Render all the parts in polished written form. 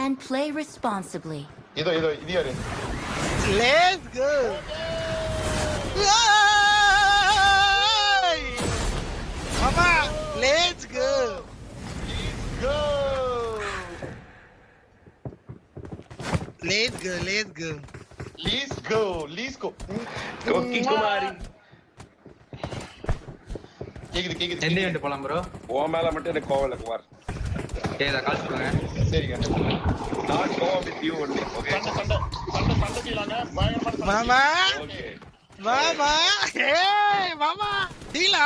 and play responsibly. இது யாரு? Let's go. Mama, let's go. Go. Let's go. Let's go. கொக்கி குமாரி. கேக்குது. எந்த இவெண்ட் போலாம் ப்ரோ? ஓ மேல மட்டும் எனக்கு கோவம் இல்ல குமார். டேய் கால் பண்ணுங்க. சரிங்க. நான் கோவம் வித் யூ ஒன்லி. ஓகே. சண்டை செய்யலாங்க. பயங்கரமான Mama. Okay. Mama. Hey, Mama. Dila.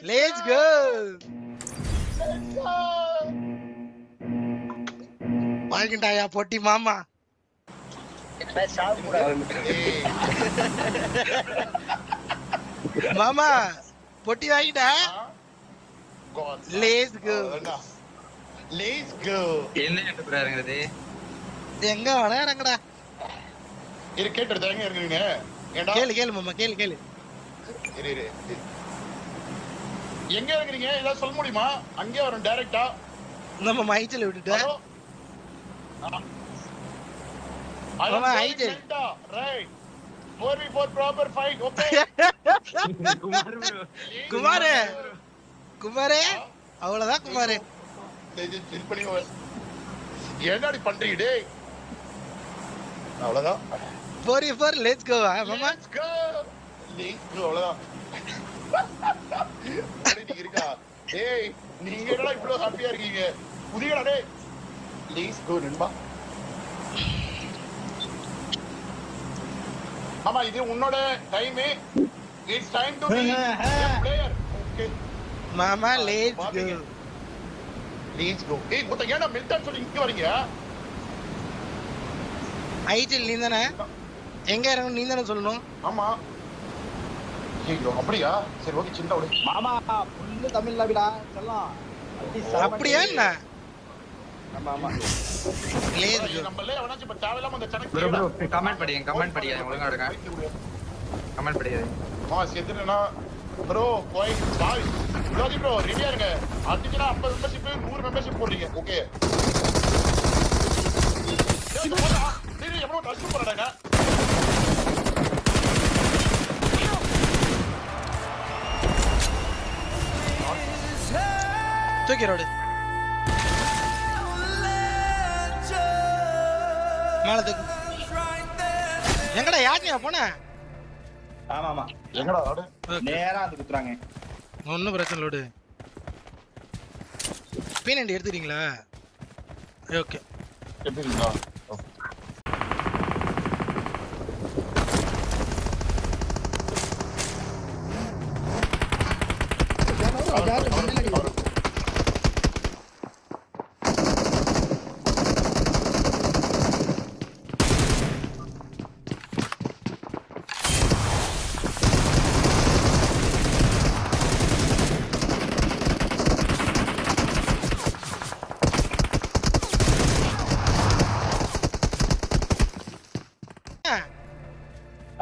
Let's go. வாங்கிட்டாயா பொட்டி மாமா. மாமா பொட்டி வாங்கிட்டா. Let's go. Let's go. என்ன இவெண்ட் ப்ரோ இறங்குறது? எங்க வேணா இறங்கடா. இரு கேட்டது எங்க இருக்கீங்க? ஏண்டா? கேளு மாமா கேளு. இரு. எங்க இருக்கீங்க? ஏதாவது சொல்ல முடியுமா? அங்கே வரும் டைரக்டா. நம்ம மைச்சல விட்டுட்ட. மாமா ஐஜல். Right. 4v4 proper fight. Okay. குமாரே அவ்வளவுதான் குமாரே. என்னடி பண்றீங்க டேய்? அவ்வளவுதான். 4v4 let's go மாமா. Let's go. அவ்வளவுதான். நீங்க இருக்கா? டேய் நீங்க என்னடா இவ்ளோ ஹாப்பியா இருக்கீங்க? புரியடா டேய். Let's go நண்பா. மாமா இது உன்னோட time. It's time to be a player. Okay. மாமா let's go. Let's go. ஏய் மொத்த ஏன்டா மில்டன் சொல்லி இங்க வரீங்க? ஐஜல் நீ தானே? எங்க இறங்கணும் நீ தானே சொல்லணும். ஆமா. ஐயோ அப்படியா? சரி ஓகே சின்ன விடு. மாமா ஃபுல்லு தமிழ் லாபிடா சொல்லலாம். அப்படியா என்ன? ஆமா. let's go. நம்மளே அவனாச்சு இப்ப தேவையில்லாம அந்த சனக்கு. ப்ரோ கமெண்ட் படிங்க ஒழுங்கா இருங்க. கமெண்ட் படிங்க. செத்துனா ப்ரோ போய் பாய். ஜோதி ப்ரோ ரெடியா இருங்க. அடிச்சனா 50 மெம்பர்ஷிப் 100 மெம்பர்ஷிப் போடுறீங்க. ஓகே. டேய் எவ்வளவு டச் போறடங்க. தூக்கி ரோடு. மேல தூக்கு. எங்கடா யாருனியா போன? ஆமா. எங்கடா ஆடு? நேரா வந்து குத்துறாங்க. ஒண்ணும் பிரச்சனை லோடு. பீனண்டி எடுத்துறீங்களா? ஓகே. எடுத்துறீங்களா?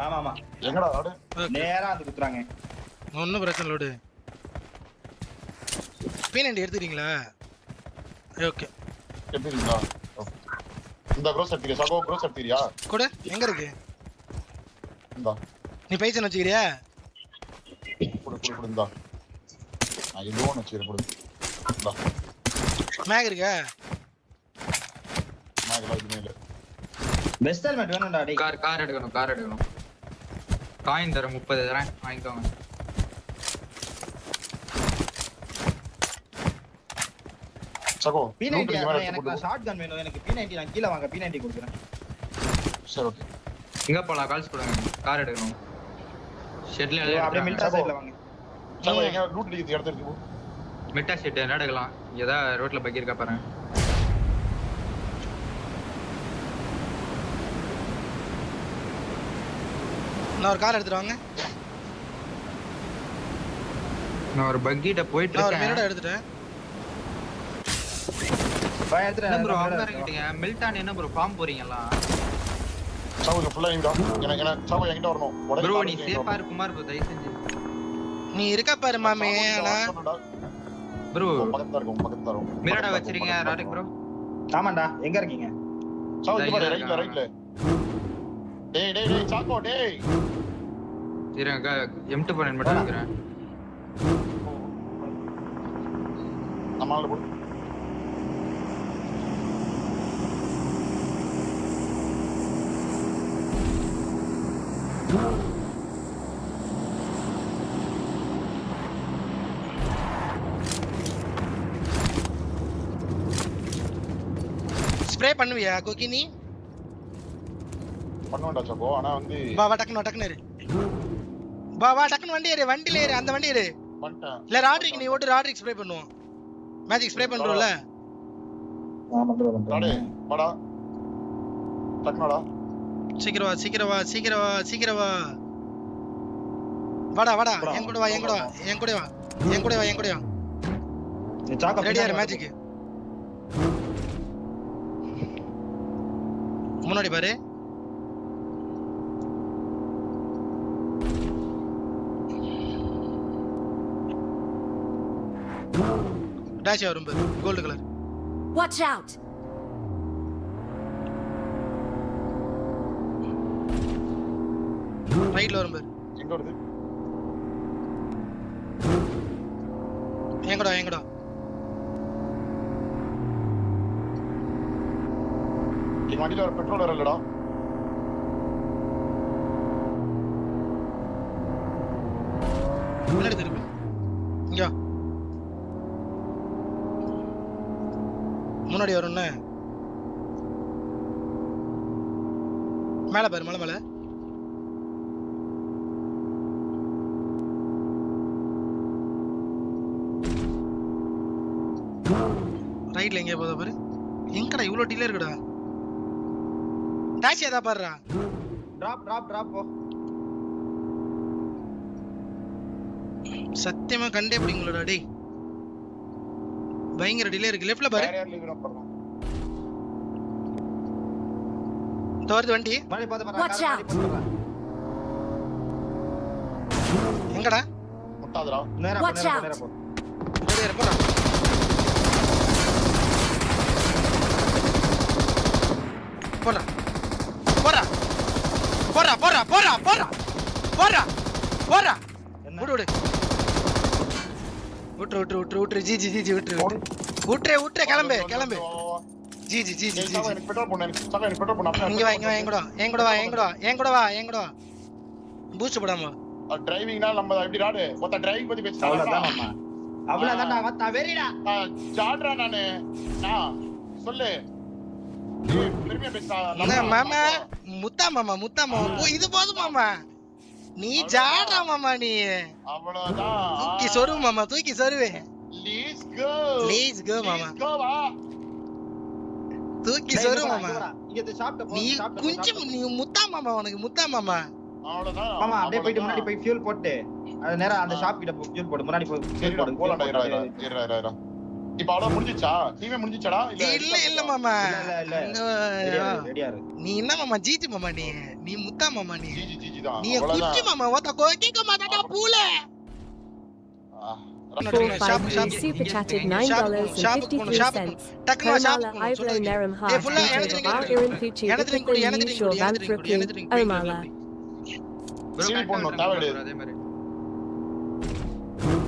ஆமா. எங்கடா ஆடு? நேரா வந்து குத்துறாங்க. ஒண்ணும் பிரச்சனை லோடு. பீனண்டி எடுத்துறீங்களா? ஓகே. எடுத்துறீங்களா? இந்த க்ரோஸ் எடுத்துறியா? சகோ க்ரோஸ் எடுத்துறியா? கூட எங்க இருக்கு? இந்தா. நீ பைசன் வச்சிக்கிறியா? குடு இந்தா. நான் இதுவும் வச்சிரேன் குடு. இந்தா. மேக் இருக்கா? நான் இதுல இல்ல. பெஸ்ட் ஹெல்மெட் வேணும்டா டேய். கார் எடுக்கணும். காயின் தர 30 தரேன் வாங்கிக்கோங்க. சகோ P90 எனக்கு ஷாட் கன் வேணும். எனக்கு P90 நான் கீழ வாங்க P90 கொடுக்குறேன். சரி ஓகே. எங்க போலாம் கால்ஸ் கொடுங்க. கார் எடுக்கணும். ஷெட்ல அப்படியே மில்டா சைடுல வாங்க. சகோ எங்க லூட் அடிக்கிறது இடத்துல இருக்கு. மிட்டா ஷெட் என்ன எடுக்கலாம்? ஏதா ரோட்ல பக்கி இருக்கா பாருங்க. நான் ஒரு கார் எடுத்துட்டு வாங்க. நான் ஒரு பக்கிட்ட போயிட்டு நான் ஒரு இருக்கேன். மிரட எடுத்துட்டேன். என்ன ப்ரோ அங்க இறங்கிட்டீங்க? மில்டான் என்ன ப்ரோ ஃபார்ம் போறீங்களா? சகோ ஃபுல்லா இங்க எனக்கு சகோ என்கிட்ட வரணும். ப்ரோ நீ சேஃபா இரு குமார் ப்ரோ தயவு செஞ்சு. நீ இருக்க பாரு மாமே. ப்ரோ பக்கத்துல இருக்கும் மிராடா வச்சிருக்கீங்க ராடிக் ப்ரோ. ஆமாண்டா எங்க இருக்கீங்க? சாவு இங்க பாரு ரைட்ல டேய் சாக்கோ டேய் இருங்க M2 பண்ண மட்டும் வைக்கிறேன். நம்மால போடு ஸ்ப்ரே பண்ணுவியா கோக்கி நீ? பண்ணுவேன்டா சாக்கோ. ஆனா வந்து வா டக்குனு ஏறு. வா டக்குனு வண்டியில ஏறு அந்த வண்டி ஏறு. பண்ணிட்டேன். இல்ல ராட்ரிக் நீ ஓட்டு, ராட்ரிக் ஸ்ப்ரே பண்ணுவோம். மேஜிக் ஸ்ப்ரே பண்றோம்ல. டாடே வாடா டக்குனடா. சீக்கிரம் வா. வாடா என் கூட வா. நீ சாக்கோ ரெடியா இரு மேஜிக். முன்னாடி பாரு. டாஷ் வரும் பாரு கோல்ட் கலர். Watch out! ரைட்ல வரும் பாரு. எங்க வருது? எங்கடா இந்த வண்டியில ஒரு பெட்ரோல் வரலடா. முன்னாடி திரும்பு. இங்க முன்னாடி வரும்னு மேல பாரு. மலை ரைட்ல எங்க போதா பாரு. எங்கடா இவ்வளவு டிலே இருக்குடா? டாக்ஸி ஏதா பாருடா. டிராப் போ. சத்தியமா கண்டே பிடிங்களா டேய். பயங்கர டிலே இருக்கு. லெஃப்ட்ல பாரு. தோர்து வண்டி. மணி பாத்து Watch out. எங்கடா? முட்டாதடா. நேரா Watch out. போ. ரெடியா இரு போடா. போடா. என்ன? விடு. விட்டுரு. ஜி விட்டுரு. கிளம்பு. ஜி. எனக்கு பெட்ரோல் போடு. இங்க வா என் கூட வா. பூஸ்ட் போடாம. டிரைவிங்னா நம்ம எப்படி ராடு மொத்த டிரைவிங் பத்தி அவ்வளவுதான் பேசிட்டாங்க. மாமா. அவ்வளவுதான்டா வத்தா வெறிடா. ஜாட்ரா நானு. சொல்லு. ஏய் பெருமையா பேசுறா. மாமா முத்தா மாமா இது போதும் மாமா. நீ ஜாடா மாமா நீ. அவ்வளவுதான். தூக்கி சொருவே. Let's go மாமா. தூக்கி சொரு மாமா. இங்க இந்த ஷாப்ல போ. நீ குஞ்சு நீ முத்தா மாமா. உனக்கு முத்தா மாமா. அவ்வளவுதான். மாமா அப்படியே போயிட்டு முன்னாடி போய் ஃபியூல் போட்டு அது நேரா அந்த ஷாப் கிட்ட ஃபியூல் போடு. முன்னாடி போய் ஃபியூல் போடு. போலாம்டா. இரு. இப்ப அவ்வளவு முடிஞ்சிச்சா? டீமே முடிஞ்சிச்சடா? இல்ல மாமா. இல்ல. ரெடியா இரு. நீ என்ன மாமா ஜிஜி மாமா நீ முத்தா மாமா நீ. ஜி தான். நீ குஞ்சு மாமா. ஓட்ட கோக்கிக்க மாட்டாடா பூல. Super chatted $9.53. Kamala Ivlo Naram Heart Iran Pucci Usual Vanthraku Omala.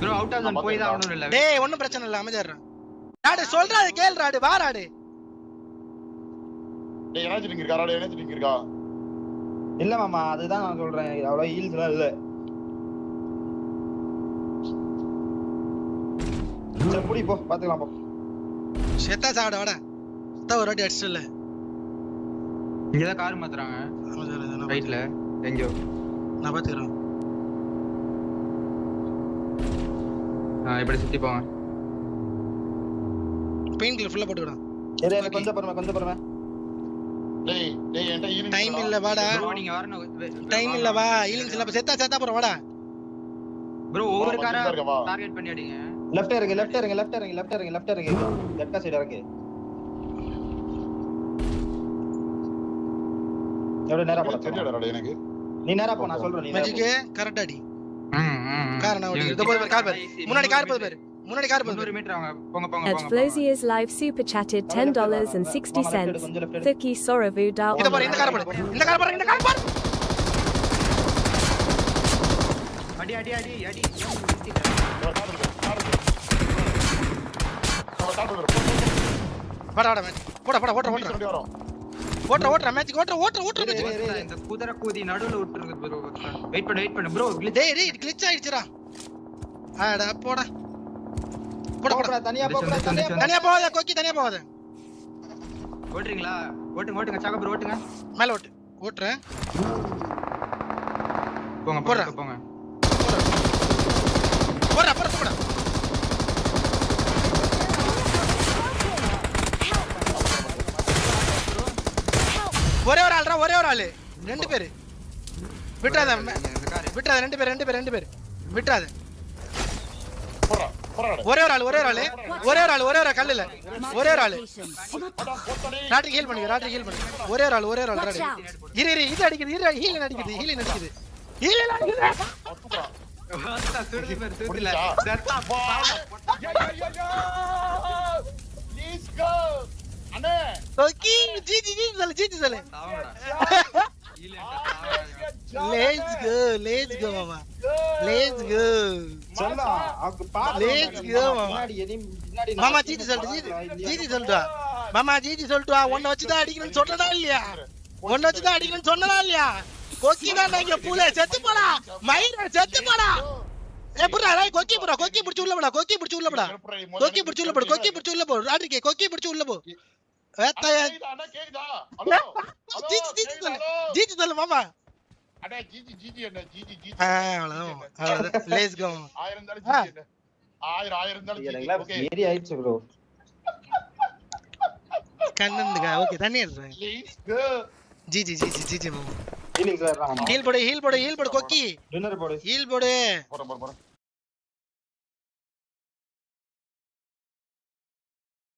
Bro out of zone போய் தான் ஆவணும் இல்ல. டேய் ஒண்ணும் பிரச்சனை இல்ல அமைதியாடா. ராடு சொல்றாரு கேள் ராடு. வா ராடு. டேய் எனர்ஜி ட்ரிங்க் இருக்கா? ராடு எனர்ஜி ட்ரிங்க் இருக்கா? இல்ல மாமா அதுதான் நான் சொல்றேன். அவ்வளவு ஹீல்ஸ்லாம் இல்ல. சரி புடி போ பாத்துக்கலாம் போ. செத்தா சாட வாடா. ஒரு வாட்டி அடிச்சிடல. இங்க தான் கார் மாத்துறாங்க. ரைட்ல எங்கயோ. நான் பாத்துக்கறேன். இப்படி சுத்தி போங்க. பெயின் கில்லர் ஃபுல்லா போட்டுடா. சரி கொஞ்சம் பொறுமை. டேய் என்கிட்ட ஹீலிங் டைம் இல்ல வாடா. ப்ரோ நீங்க வரணும். டைம் இல்ல வா. ஹீலிங்ஸ் இல்ல. செத்தா போற வாடா. ப்ரோ ஒவ்வொரு காரா டார்கெட் பண்ணி அடிங்க. லெஃப்ட் இறங்கு. லெஃப்ட் சைடு இறங்கு. எவ்வளவு நேரா போடா? தெரியலடா எனக்கு. நீ நேரா போ நான் சொல்றேன். நீ மேஜிக் கரெக்ட் அடி. கார் நான் ஓடி. இதோ போய் கார் பாரு. முன்னாடி கார் போகுது பாரு. முன்னாடி கார் போகுது 300 மீட்டர் அவங்க போங்க போங்க At போங்க Flozier's live super chatted $10.60. Thiki Soravu da இத பாரு இந்த கார் பாரு இந்த கார் பாரு இந்த கார் பாரு அடி அடி அடி அடி வாடா வாடா மேட்ச் போடா போடா ஓட்ற ஓட்ற வரும் ஓட்ற மேட்ச் ஓட்ற மேட்ச் இந்த குதிரை கூதி நடுவுல விட்டுருக்கு ப்ரோ வெயிட் பண்ணு ப்ரோ டேய் டேய் கிளிச் ஆயிடுச்சுடா ஆடா போடா போடா போடா தனியா போ தனியா போகாத கொக்கி தனியா போகாத ஓட்றீங்களா ஓட்டுங்க சாக ப்ரோ ஓட்டுங்க மேல ஓட்டு ஓட்றேன் போங்க போடா. போங்க போடா போடா ஒரே ஒரு ஆளு ரெண்டு பேரு விட்டுறாத ரெண்டு பேர் விட்டுறாத போறா போறா ஒரே ஒரு ஆளு கல்லுல ஒரே ஒரு ஆளு ராட்ரி ஹீல் பண்ணுங்க ஒரே ஒரு ஆளு ராட்ரி இரு இது அடிக்குது ஹீல் அடிக்குது சுடுது பேர் சுடுல ப்ளீஸ் கோ அண்ணே ஓகே ஜிஜி சொல்லு let's go மாமா let's go சொல்லா அவங்க Let's go, மாமா. முன்னாடி எதையும் முன்னாடி மாமா ஜிஜி சொல்லிட்டு மாமா ஜிஜி சொல்லிட்டு உன்னை வச்சுதான் அடிக்கணும்னு சொன்னதா இல்லையா கொக்கி தான் இங்க பூல செத்து போடா மயிர செத்து போடா எப்படா ரை கொக்கி பிடிச்சு உள்ள போடா கொக்கி பிடிச்சு உள்ள போ ராட்ரிக்கே கொக்கி பிடிச்சு உள்ள போ வேத்தாய அண்ணா கேக்குதா ஹலோ ஜிஜி சொல்லு மாமா அண்ணா ஜிஜி அண்ணா ஜிஜி அவ்வளவுதான் let's go 1000 இருந்தாலும் ஜிஜி அண்ணா 1000 இருந்தாலும் ஜிஜி எனக்குலாம் ஓகே ஏறி ஆயிடுச்சு ப்ரோ கண்ணனுங்க ஓகே தண்ணி எடுறேன் ப்ளீஸ் கோ ஜிஜி மாமா ஹீலிங் சார் ஹீல் போடு கொக்கி டின்னர் போடு ஹீல் போடு போறேன்